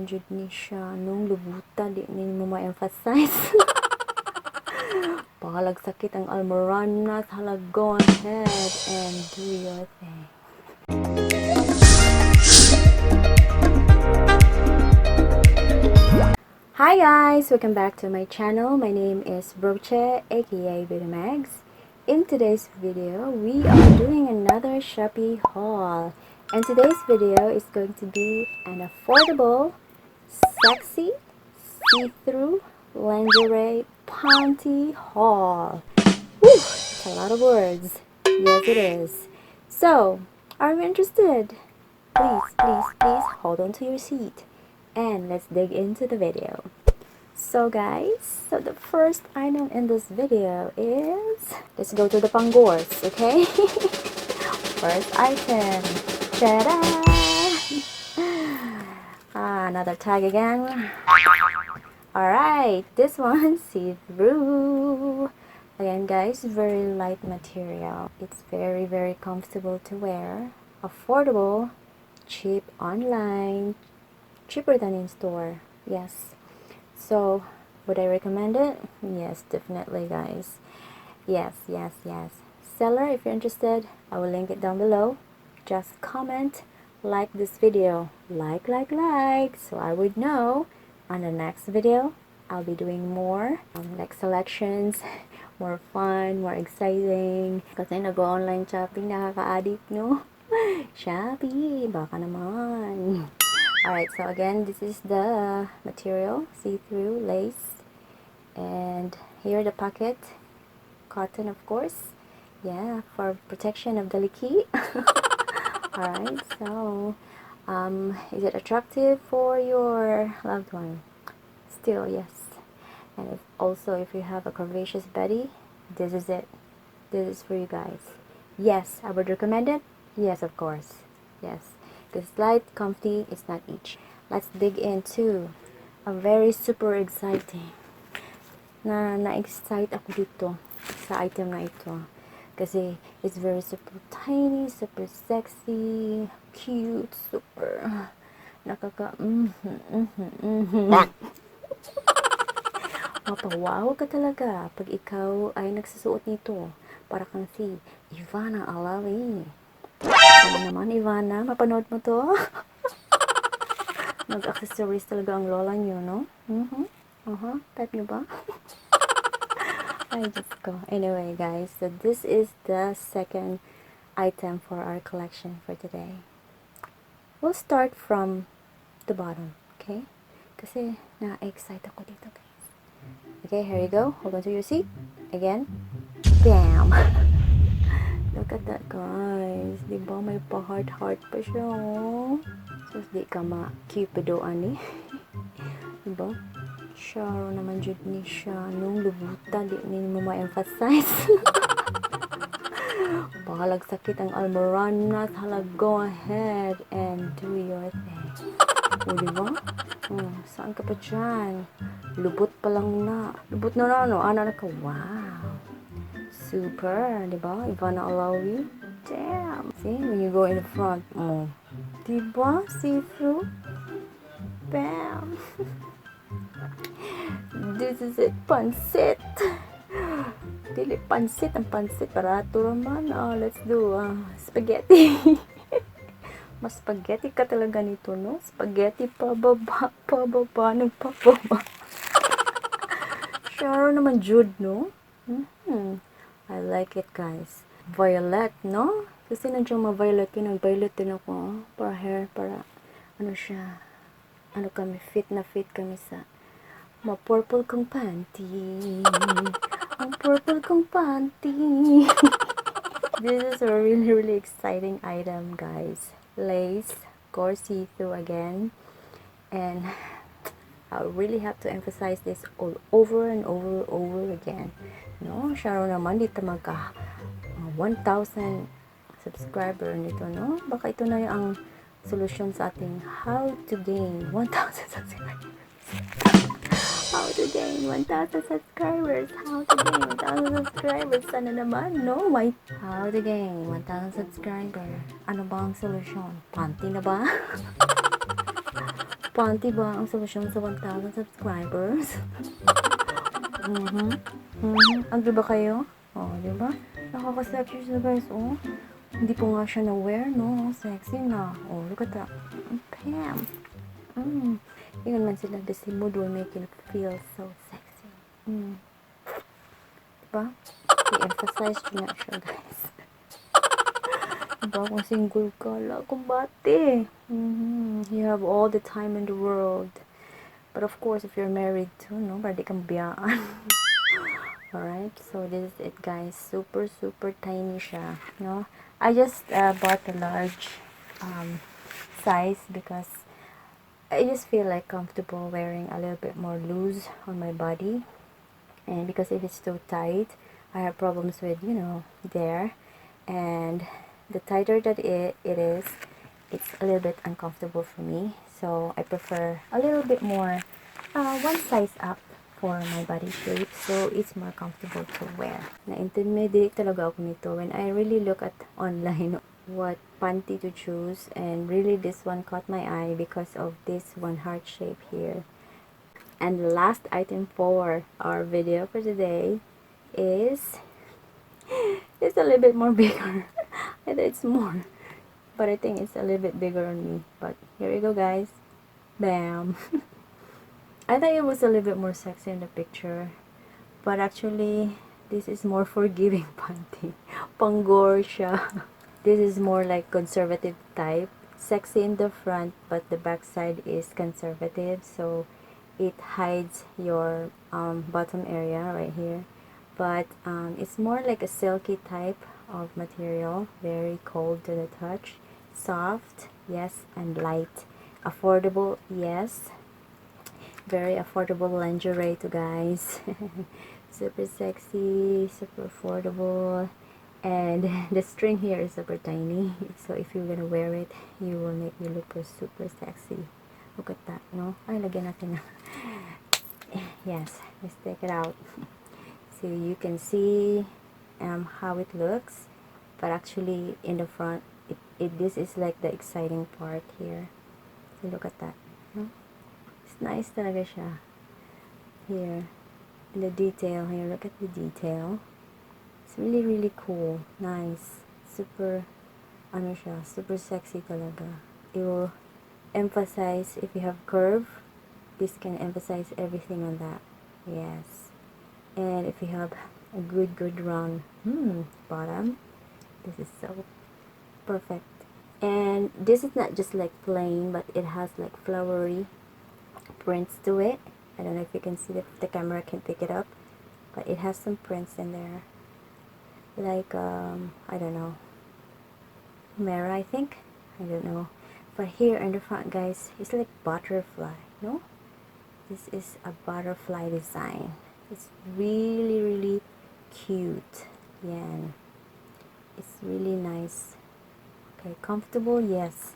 jud ni siya nung lubuta di ni mo ma-emphasize. Pakalag sakit ang almoranas. Hala, go ahead and do your thing. Hi guys, welcome back to my channel. My name is Roche, aka Mags. In today's video, we are doing another Shopee haul. And today's video is going to be an affordable, sexy, see-through lingerie panty haul. Woo! It's a lot of words. Yes, it is. So, are you interested? Please hold on to your seat. And let's dig into the video. So guys, the first item in this video is, let's go to the Pangors, okay? First item. Ta-da! Another tag again. Alright, this one, see-through. Again guys, very light material. It's very comfortable to wear. Affordable, cheap online, cheaper than in store. Yes. So, would I recommend it? Yes, definitely guys. Yes. Seller, if you're interested, I will link it down below. Just comment, like this video. Like, so I would know on the next video, I'll be doing more like selections, more fun, more exciting. Kasi nag-online shopping, nakaka-addict, no? Shopee, baka naman. Alright, so again, this is the material, see-through lace, and here the pocket, cotton of course, yeah, for protection of the leaky. Alright, so is it attractive for your loved one? Still, yes. And if you have a curvaceous body, this is it. This is for you guys. Yes, I would recommend it. Yes, of course. Yes. Because light, comfy, it's not itchy. Let's dig into a very super exciting. Na-excite ako dito sa item na ito. Kasi it's very super tiny, super sexy, cute, super mapawaw ka talaga pag ikaw ay nagsusuot nito. Para kang si Ivana Alawi. Ano naman, Ivana? Mapanood mo to? Nag-accessories talaga ang lola nyo, no? Type nyo ba? Ay, just go. Anyway, guys, so this is the second item for our collection for today. We'll start from the bottom, okay? Kasi na-excite ako dito, guys. Okay, here you go. Hold on to your seat. Again. Bam! Look at that, guys. Diba may pa-heart pa siya, oh. So, di ka ma-cupidoan eh. Diba? Sharo naman jud ni siya nung lubuta di ni mo ma-emphasize. Pakalag sakit ang almoranas. Hala, go ahead and do your thing. O, diba? Saan ka pa dyan? Lubot pa lang na. Lubot na ano? Ana na ka. Wow. Super, diba? Ivana Alawi. Damn. See, when you go in the front, diba? See-through. Bam. This is it. Pansit. Dili pansit. Ang pansit. Barato naman. Let's do spaghetti. Mas spaghetti ka talaga nito, no? Spaghetti pababa. Nagpababa. Sure naman, Jude, no? I like it, guys. Violet, no? Kasi nandiyan ma-violet yun. Nag-violet din ako. Para hair, para ano siya. Ano kami, fit kami sa ma-purple kong panty. Ang purple kong panty. This is a really exciting item, guys. Lace, of course, see-through again. And I really have to emphasize this all over and over again. No, Sharo naman dito magka 1,000 subscriber nito, no? Baka ito na ang solusyon sa ating how to gain 1,000 subscribers. How to gain 1,000 subscribers. How to gain 1,000 subscribers. Sana naman, no? How to gain 1,000 subscribers. Ano ba ang solusyon? Panty na ba? Panty ba ang solusyon sa 1,000 subscribers? Agree ba kayo? Oh, di ba? Nakaka-sexy siya guys, oh. Hindi po nga siya na-wear, no? Sexy na. Oh, look at that. Pam. Yun man sila, the same mood will make you feel so sexy. Diba? I-emphasize ko na siya, guys. Diba? Kung single ka, kumbate. You have all the time in the world. But of course, if you're married too, no? Para di kang biyaan. Alright, so this is it, guys. Super, super tiny siya, no? I just bought a large size because I just feel like comfortable wearing a little bit more loose on my body. And because if it's too tight, I have problems with, you know, there. And the tighter that it is, it's a little bit uncomfortable for me. So I prefer a little bit more, one size up for my body shape, so it's more comfortable to wear. Na-intimidate talaga ako nito when I really look at online what panty to choose, and really this one caught my eye because of this one heart shape here. And the last item for our video for today is it's a little bit more bigger. I thought it's more, but I think it's a little bit bigger on me. But here we go, guys. Bam. I thought it was a little bit more sexy in the picture, but actually this is more forgiving panty. Panggore siya. This is more like conservative type. Sexy in the front, but the back side is conservative, so it hides your bottom area right here. But it's more like a silky type of material, very cold to the touch, soft, yes, and light. Affordable, yes. Very affordable lingerie to guys. Super sexy, super affordable, and the string here is super tiny, so if you're gonna wear it, you will make you look super sexy. Look at that, no? Ay, lagyan natin na. Yes, let's take it out. So you can see how it looks, but actually in the front, this is like the exciting part here. So look at that, no? Nice talaga siya. Here, the detail here, look at the detail. It's really, really cool. Nice. Super, ano siya, super sexy talaga. It will emphasize, if you have curve, this can emphasize everything on that. Yes. And if you have a good round bottom, this is so perfect. And this is not just like plain, but it has like flowery prints to it. I don't know if you can see, if the camera can pick it up, but it has some prints in there, like I don't know, Mera, I think, I don't know. But here in the front, guys, it's like butterfly, no? This is a butterfly design. It's really, really cute. Yeah, it's really nice. Okay, comfortable, yes.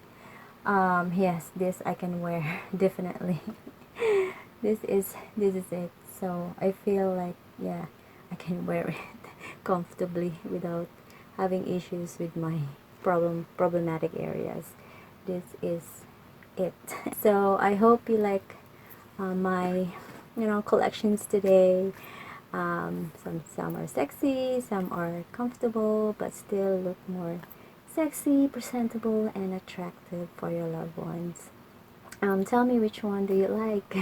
Yes, this I can wear definitely. this is it. So I feel like, yeah, I can wear it comfortably without having issues with my problematic areas. This is it. So I hope you like my collections today. Some are sexy, some are comfortable, but still look more sexy, presentable, and attractive for your loved ones. Tell me which one do you like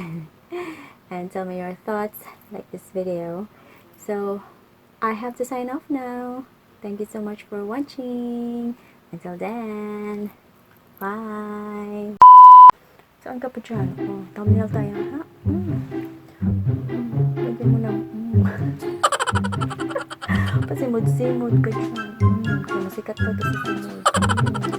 and tell me your thoughts, like this video. So I have to sign off now. Thank you so much for watching. Until then, bye. Saan ka pa dyan? Oh, thumbnail tayo, ha? Lagyan mo ng pasimod-simod ka dyan. Kung masikat pa ito sa simod.